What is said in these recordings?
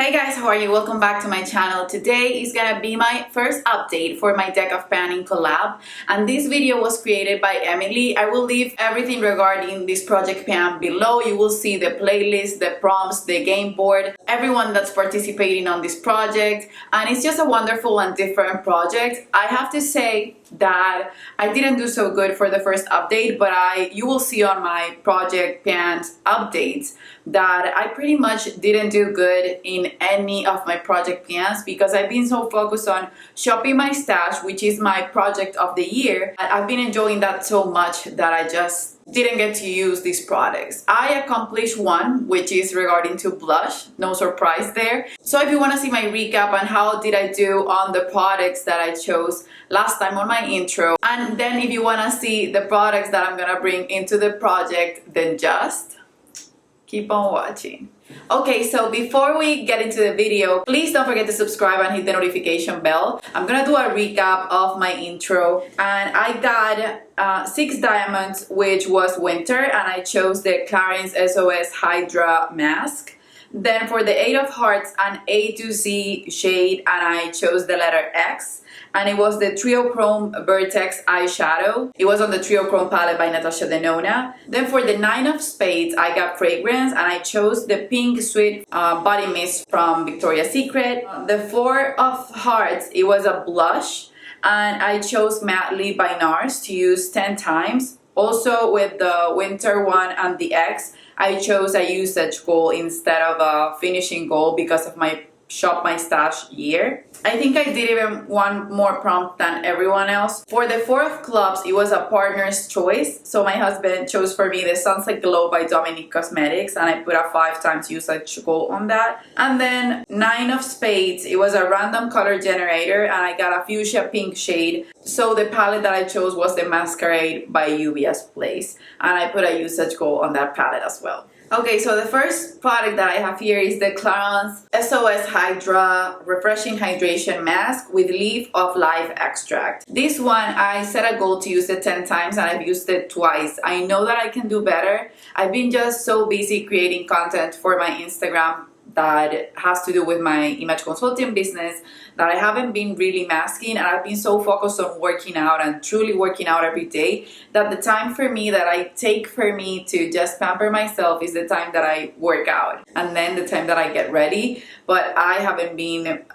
Hey guys, how are you? Welcome back to my channel. Today is gonna be my first update for my deck of panning collab, and this video was created by Emily. I will leave everything regarding this project pan below. You will see the playlist, the prompts, the game board, everyone that's participating on this project, and it's just a wonderful and different project. I have to say that I didn't do so good for the first update, but you will see on my project pans updates that I pretty much didn't do good in any of my project pans because I've been so focused on shopping my stash, which is my project of the year. I've been enjoying that so much that I just didn't get to use these products. I accomplished one, which is regarding to blush. No surprise there. So if you want to see my recap on how did I do on the products that I chose last time on my intro, and then if you want to see the products that I'm gonna bring into the project, then just keep on watching. Okay, so before we get into the video, please don't forget to subscribe and hit the notification bell. I'm gonna do a recap of my intro, and I got 6 diamonds, which was winter, and I chose the Clarins SOS Hydra mask. Then for the 8 of hearts, an A to Z shade, and I chose the letter X, and it was the Trio Chrome Vertex eyeshadow. It was on the Trio Chrome palette by Natasha Denona. Then for the 9 of spades, I got fragrance, and I chose the Pink Sweet body mist from Victoria's Secret. The 4 of hearts, it was a blush, and I chose Madly by NARS to use 10 times. Also with the winter one and the X, I chose a usage goal instead of a finishing goal because of my shop my stash year. I think I did even one more prompt than everyone else. For the 4 of clubs, it was a partner's choice. So my husband chose for me the Sunset Glow by Dominique Cosmetics, and I put a 5 times usage goal on that. And then 9 of spades, it was a random color generator, and I got a fuchsia pink shade. So the palette that I chose was the Masquerade by UVS Place, and I put a usage goal on that palette as well. Okay, so the first product that I have here is the Clarins SOS Hydra Refreshing Hydration Mask with Leaf of Life Extract. This one, I set a goal to use it 10 times and I've used it twice. I know that I can do better. I've been just so busy creating content for my Instagram that has to do with my image consulting business that I haven't been really masking, and I've been so focused on working out and truly working out every day that the time for me that I take for me to just pamper myself is the time that I work out and then the time that I get ready. But I haven't been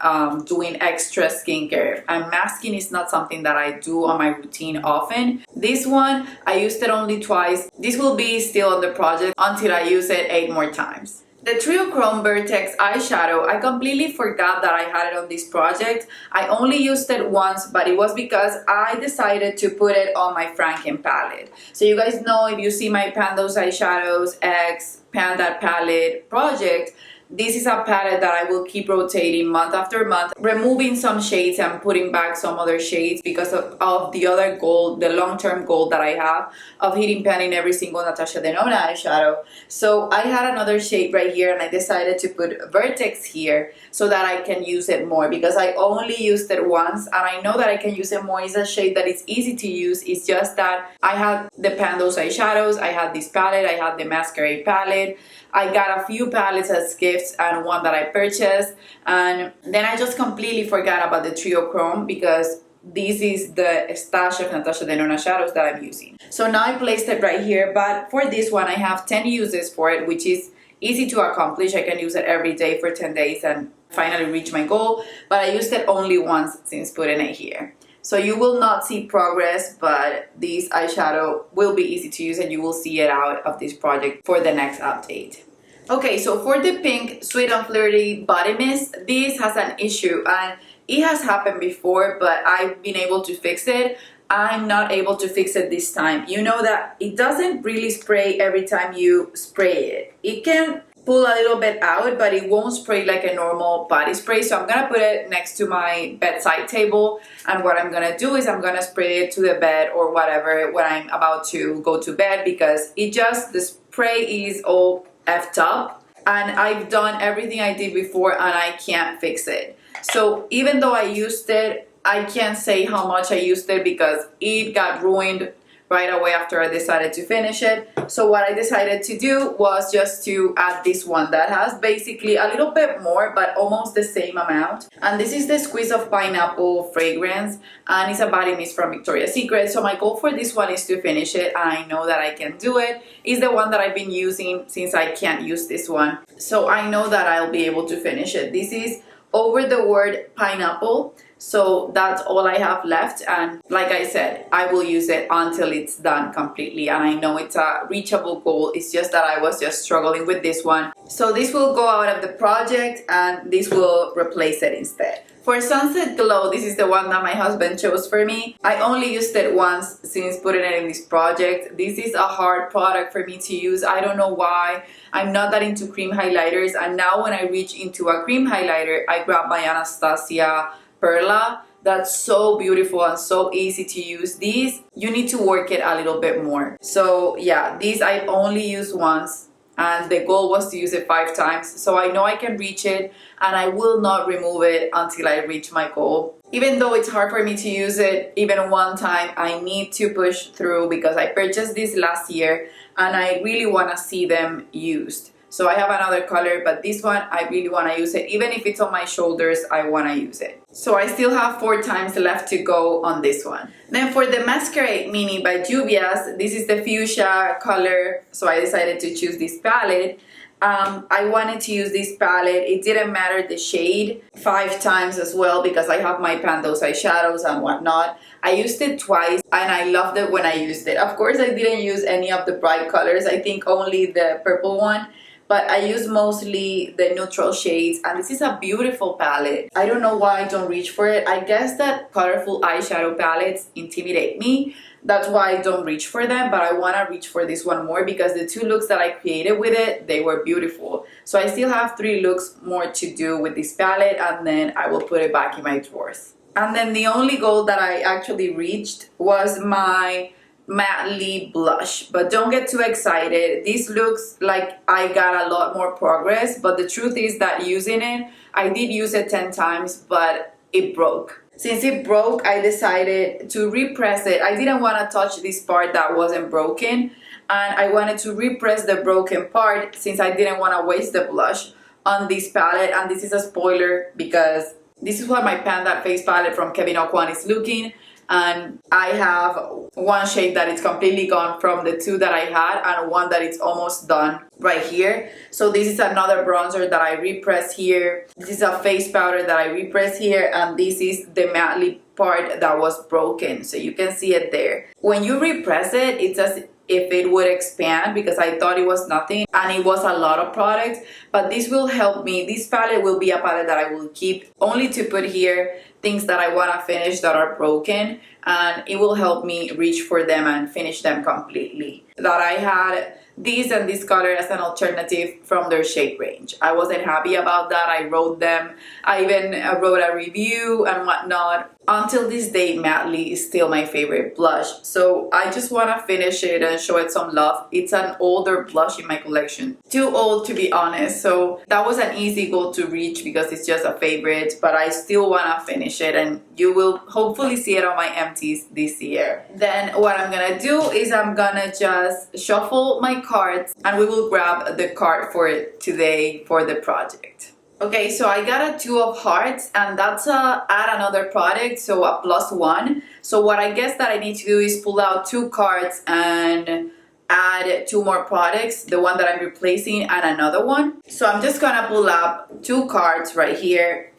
doing extra skincare, and masking is not something that I do on my routine often. This one, I used it only twice. This will be still on the project until I use it 8 more times. The Trio Chrome Vertex eyeshadow, I completely forgot that I had it on this project. I only used it once, but it was because I decided to put it on my Franken palette. So you guys know, if you see my Pan Those Eyeshadows X Pan That Palette project, this is a palette that I will keep rotating month after month, removing some shades and putting back some other shades because of the other goal, the long-term goal that I have of hitting panning every single Natasha Denona eyeshadow. So I had another shade right here, and I decided to put Vertex here so that I can use it more because I only used it once, and I know that I can use it more. It's a shade that is easy to use. It's just that I had the Pan Those Eyeshadows, I had this palette, I had the Masquerade palette. I got a few palettes as gifts and one that I purchased, and then I just completely forgot about the Trio Chrome because this is the stash of Natasha Denona shadows that I'm using. So now I placed it right here, but for this one I have 10 uses for it, which is easy to accomplish. I can use it every day for 10 days and finally reach my goal, but I used it only once since putting it here. So you will not see progress, but this eyeshadow will be easy to use and you will see it out of this project for the next update. Okay, so for the Pink Sweet and Flirty Body Mist, this has an issue, and it has happened before, but I've been able to fix it. I'm not able to fix it this time. You know that it doesn't really spray every time you spray it. It can pull a little bit out, but it won't spray like a normal body spray. So I'm gonna put it next to my bedside table, and what I'm gonna do is I'm gonna spray it to the bed or whatever when I'm about to go to bed, because the spray is all effed up, and I've done everything I did before and I can't fix it. So even though I used it, I can't say how much I used it because it got ruined right away after I decided to finish it. So what I decided to do was just to add this one that has basically a little bit more but almost the same amount. And this is the Squeeze of Pineapple fragrance, and it's a body mist from Victoria's Secret. So my goal for this one is to finish it, and I know that I can do it. It's the one that I've been using since I can't use this one. So I know that I'll be able to finish it. This is over the word pineapple. So that's all I have left, and like I said, I will use it until it's done completely. And I know it's a reachable goal, it's just that I was just struggling with this one. So this will go out of the project and this will replace it instead. For Sunset Glow, this is the one that my husband chose for me. I only used it once since putting it in this project. This is a hard product for me to use. I don't know why. I'm not that into cream highlighters, and now when I reach into a cream highlighter, I grab my Anastasia Perla. That's so beautiful and so easy to use. These, you need to work it a little bit more. So yeah, these I only used once, and the goal was to use it 5 times. So I know I can reach it, and I will not remove it until I reach my goal. Even though it's hard for me to use it even one time, I need to push through because I purchased this last year and I really want to see them used. So I have another color, but this one, I really want to use it. Even if it's on my shoulders, I want to use it. So I still have 4 times left to go on this one. Then for the Masquerade Mini by Juvia's, this is the fuchsia color. So I decided to choose this palette. I wanted to use this palette. It didn't matter the shade, 5 times as well, because I have my Pandos eyeshadows and whatnot. I used it twice and I loved it when I used it. Of course, I didn't use any of the bright colors. I think only the purple one. But I use mostly the neutral shades, and this is a beautiful palette. I don't know why I don't reach for it. I guess that colorful eyeshadow palettes intimidate me. That's why I don't reach for them, but I want to reach for this one more because the 2 looks that I created with it, they were beautiful. So I still have 3 looks more to do with this palette, and then I will put it back in my drawers. And then the only goal that I actually reached was my matte lip blush, but don't get too excited. This looks like I got a lot more progress, but the truth is that using it, I did use it 10 times, but it broke. Since it broke, I decided to repress it. I didn't want to touch this part that wasn't broken, and I wanted to repress the broken part since I didn't want to waste the blush on this palette. And this is a spoiler because this is what my Pan That Face palette from Kevyn Aucoin is looking. And I have one shade that is completely gone from the 2 that I had, and one that is almost done right here. So this is another bronzer that I repress here. This is a face powder that I repress here, and this is the matte lip part that was broken. So you can see it there. When you repress it, it's as if it would expand, because I thought it was nothing and it was a lot of product. But this will help me. This palette will be a palette that I will keep only to put here things that I want to finish that are broken, and it will help me reach for them and finish them completely. That I had these and this color as an alternative from their shade range. I wasn't happy about that. I wrote them. I even wrote a review and whatnot. Until this day, Matte is still my favorite blush. So I just want to finish it and show it some love. It's an older blush in my collection. Too old to be honest. So that was an easy goal to reach because it's just a favorite. But I still want to finish it, and you will hopefully see it on my empties this year. Then what I'm going to do is I'm going to just shuffle my cards, and we will grab the card for today for the project. Okay, so I got a 2 of hearts, and that's add another product, so a +1. So what I guess that I need to do is pull out 2 cards and add 2 more products, the one that I'm replacing and another one. So I'm just gonna pull up 2 cards right here.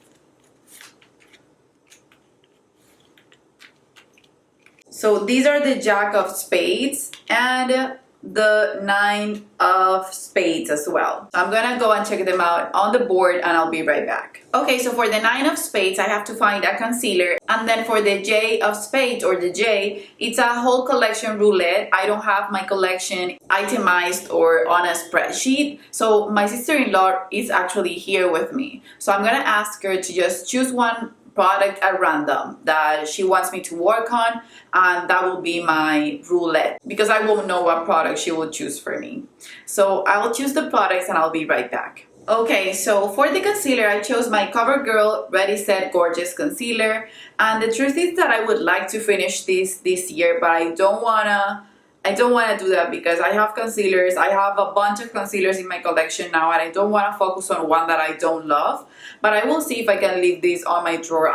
So these are the Jack of Spades and the 9 of Spades as well. So I'm gonna go and check them out on the board, and I'll be right back. Okay, so for the 9 of Spades, I have to find a concealer. And then for the J of Spades, or the J, it's a whole collection roulette. I don't have my collection itemized or on a spreadsheet. So my sister-in-law is actually here with me. So I'm gonna ask her to just choose one product at random that she wants me to work on, and that will be my roulette because I won't know what product she will choose for me. So I will choose the products and I'll be right back. Okay, so for the concealer, I chose my Covergirl Ready Set Gorgeous Concealer, and the truth is that I would like to finish this year, but I don't wanna I don't want to do that because I have concealers. I have a bunch of concealers in my collection now, and I don't want to focus on one that I don't love. But I will see if I can leave this on my drawer.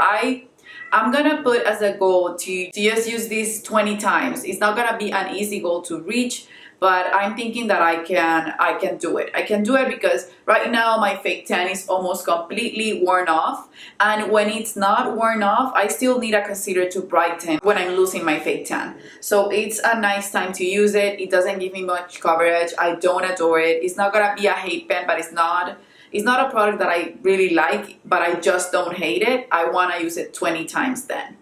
I'm gonna put as a goal to just use this 20 times. It's not gonna be an easy goal to reach, but I'm thinking that I can do it. I can do it because right now my fake tan is almost completely worn off, and when it's not worn off, I still need a concealer to brighten when I'm losing my fake tan. So it's a nice time to use it. It doesn't give me much coverage. I don't adore it. It's not gonna be a hate pen, but it's not a product that I really like, but I just don't hate it. I want to use it 20 times then.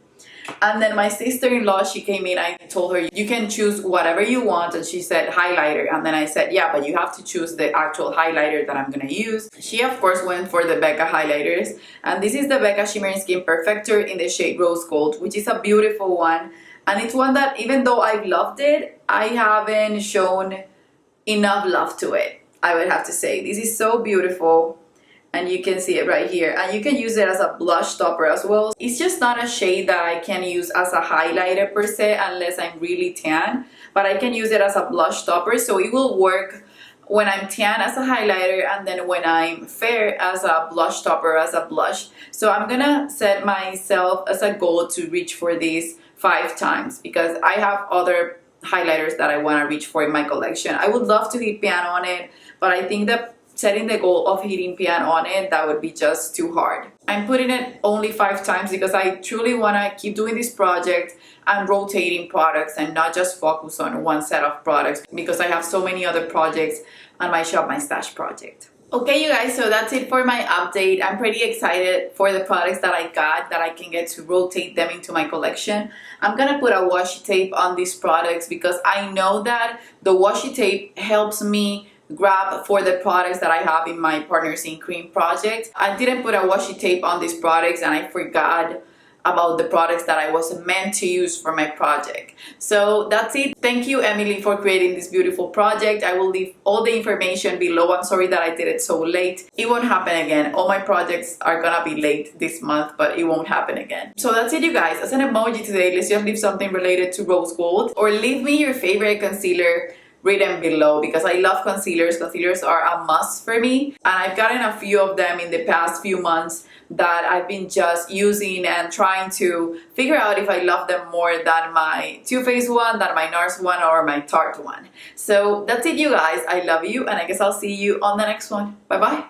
And then my sister-in-law, she came in, I told her, you can choose whatever you want. And she said highlighter. And then I said, yeah, but you have to choose the actual highlighter that I'm going to use. She, of course, went for the Becca highlighters. And this is the Becca Shimmering Skin Perfector in the shade Rose Gold, which is a beautiful one. And it's one that, even though I've loved it, I haven't shown enough love to it, I would have to say. This is so beautiful, and you can see it right here, and you can use it as a blush topper as well. It's just not a shade that I can use as a highlighter per se unless I'm really tan, but I can use it as a blush topper, so it will work when I'm tan as a highlighter, and then when I'm fair as a blush topper, as a blush. So I'm gonna set myself as a goal to reach for these 5 times because I have other highlighters that I want to reach for in my collection. I would love to hit pan on it, but I think that setting the goal of hitting pan on it, that would be just too hard. I'm putting it only 5 times because I truly want to keep doing this project and rotating products and not just focus on one set of products because I have so many other projects on my Shop My Stash project. Okay, you guys, so that's it for my update. I'm pretty excited for the products that I got, that I can get to rotate them into my collection. I'm gonna put a washi tape on these products because I know that the washi tape helps me grab for the products that I have in my Partners in Cream project. I didn't put a washi tape on these products and I forgot about the products that I was meant to use for my project. So that's it. Thank you, Emily, for creating this beautiful project. I will leave all the information below. I'm sorry that I did it so late. It won't happen again. All my projects are gonna be late this month, but it won't happen again. So that's it, you guys. As an emoji today, let's just leave something related to rose gold, or leave me your favorite concealer written below because I love concealers. Concealers are a must for me, and I've gotten a few of them in the past few months that I've been just using and trying to figure out if I love them more than my Too Faced one, than my NARS one, or my Tarte one. So that's it, you guys. I love you, and I guess I'll see you on the next one. Bye bye.